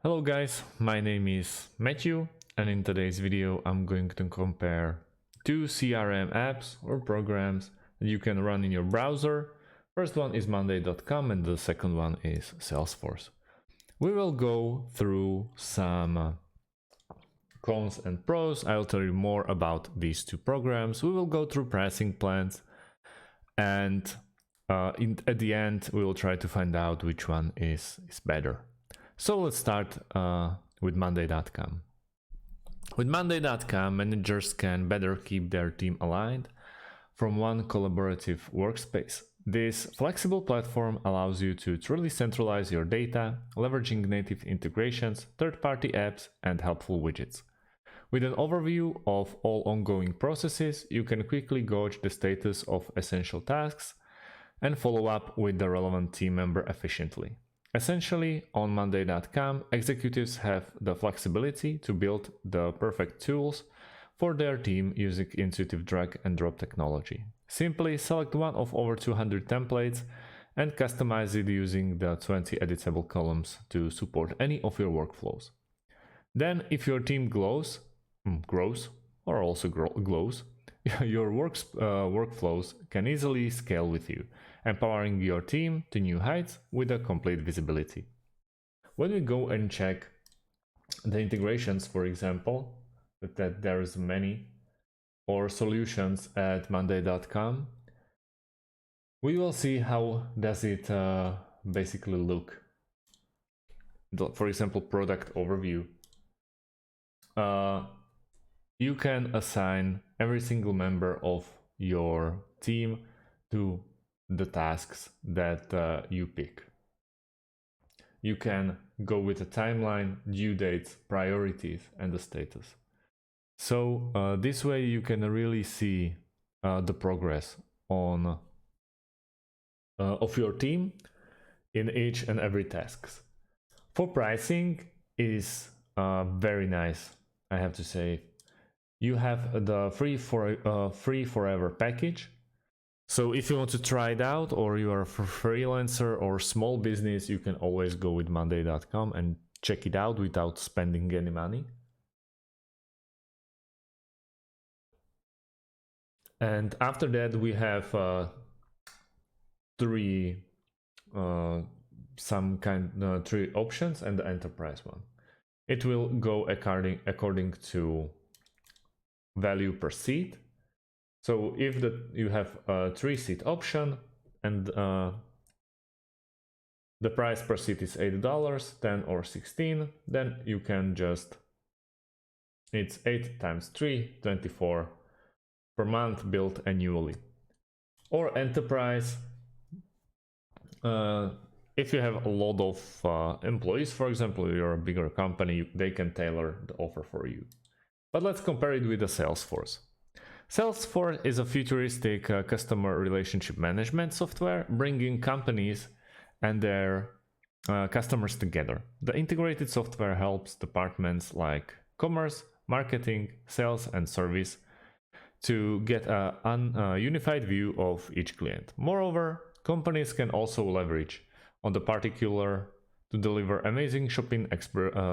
Hello guys, my name is Matthew, and in today's video I'm going to compare two CRM apps or programs that you can run in your browser. First one is Monday.com and the second one is Salesforce. We will go through some cons and pros. I'll tell you more about these two programs. We will go through pricing plans, and at the end we will try to find out which one is better. So let's start with Monday.com. With Monday.com, managers can better keep their team aligned from one collaborative workspace. This flexible platform allows you to truly centralize your data, leveraging native integrations, third-party apps, and helpful widgets. With an overview of all ongoing processes, you can quickly gauge the status of essential tasks and follow up with the relevant team member efficiently. Essentially, on Monday.com, executives have the flexibility to build the perfect tools for their team using intuitive drag and drop technology. Simply select one of over 200 templates and customize it using the 20 editable columns to support any of your workflows. Then, if your team grows, your workflows can easily scale with you, empowering your team to new heights with a complete visibility. When we go and check the integrations, for example, that there's many, or solutions at Monday.com, we will see how does it basically look. For example, product overview. You can assign every single member of your team to the tasks that you pick. You can go with a timeline, due dates, priorities, and the status. So this way you can really see the progress on of your team in each and every tasks. For pricing is very nice, I have to say. You have the free forever package. So if you want to try it out, or you are a freelancer or small business, you can always go with Monday.com and check it out without spending any money. And after that, we have three options and the enterprise one. It will go according to value per seat. So if you have a 3-seat option and the price per seat is $8, $10 or $16, then you can just, it's 8 times 3, 24 per month billed annually. Or enterprise, if you have a lot of employees, for example, you're a bigger company, they can tailor the offer for you. But let's compare it with the Salesforce. Salesforce is a futuristic customer relationship management software, bringing companies and their customers together. The integrated software helps departments like commerce, marketing, sales, and service to get a unified view of each client. Moreover, companies can also leverage on the particular to deliver amazing shopping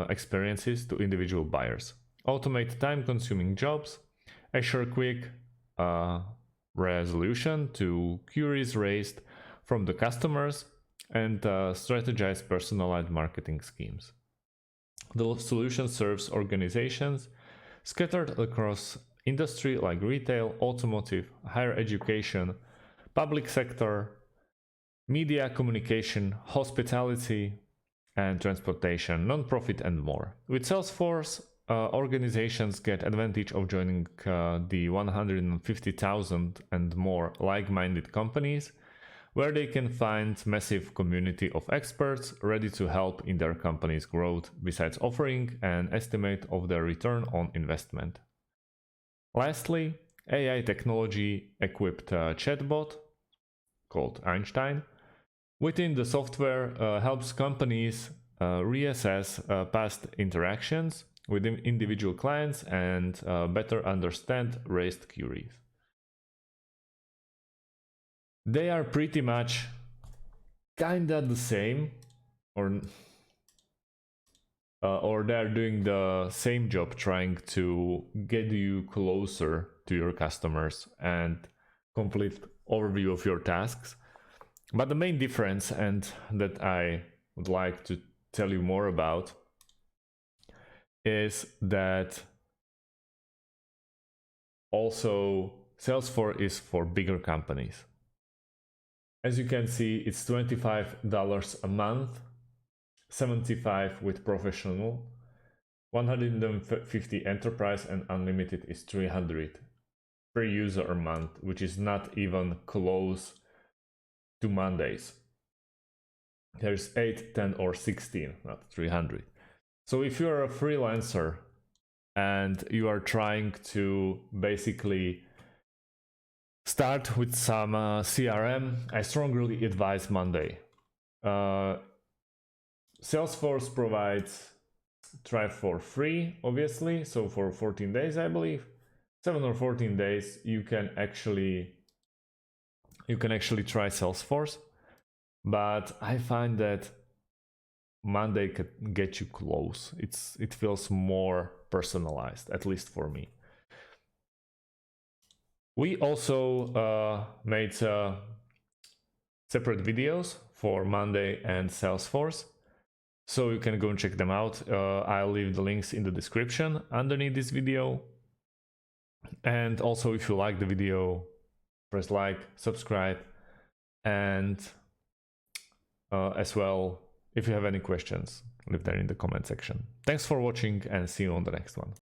experiences to individual buyers, automate time-consuming jobs, assure quick resolution to queries raised from the customers, and strategize personalized marketing schemes. The solution serves organizations scattered across industry like retail, automotive, higher education, public sector, media, communication, hospitality, and transportation, non-profit, and more. With Salesforce, organizations get advantage of joining the 150,000 and more like-minded companies, where they can find massive community of experts ready to help in their company's growth, besides offering an estimate of their return on investment. Lastly, AI technology equipped chatbot called Einstein within the software helps companies reassess past interactions with individual clients and better understand raised queries. They are pretty much kinda the same, or or they're doing the same job, trying to get you closer to your customers and complete overview of your tasks. But the main difference, and that I would like to tell you more about, is that also Salesforce is for bigger companies. As you can see, it's $25 a month, $75 with professional, $150 enterprise, and unlimited is $300 per user a month, which is not even close to Mondays. There's 8, 10, or 16, not 300. So if you're a freelancer and you are trying to basically start with some CRM, I strongly advise Monday. Salesforce provides try for free, obviously, so for 14 days, I believe. 7 or 14 days, you can actually try Salesforce, but I find that Monday can get you close. It feels more personalized, at least for me. We also made separate videos for Monday and Salesforce, so you can go and check them out. I'll leave the links in the description underneath this video. And also, if you like the video, press like, subscribe, and as well, if you have any questions, leave them in the comment section. Thanks for watching and see you on the next one.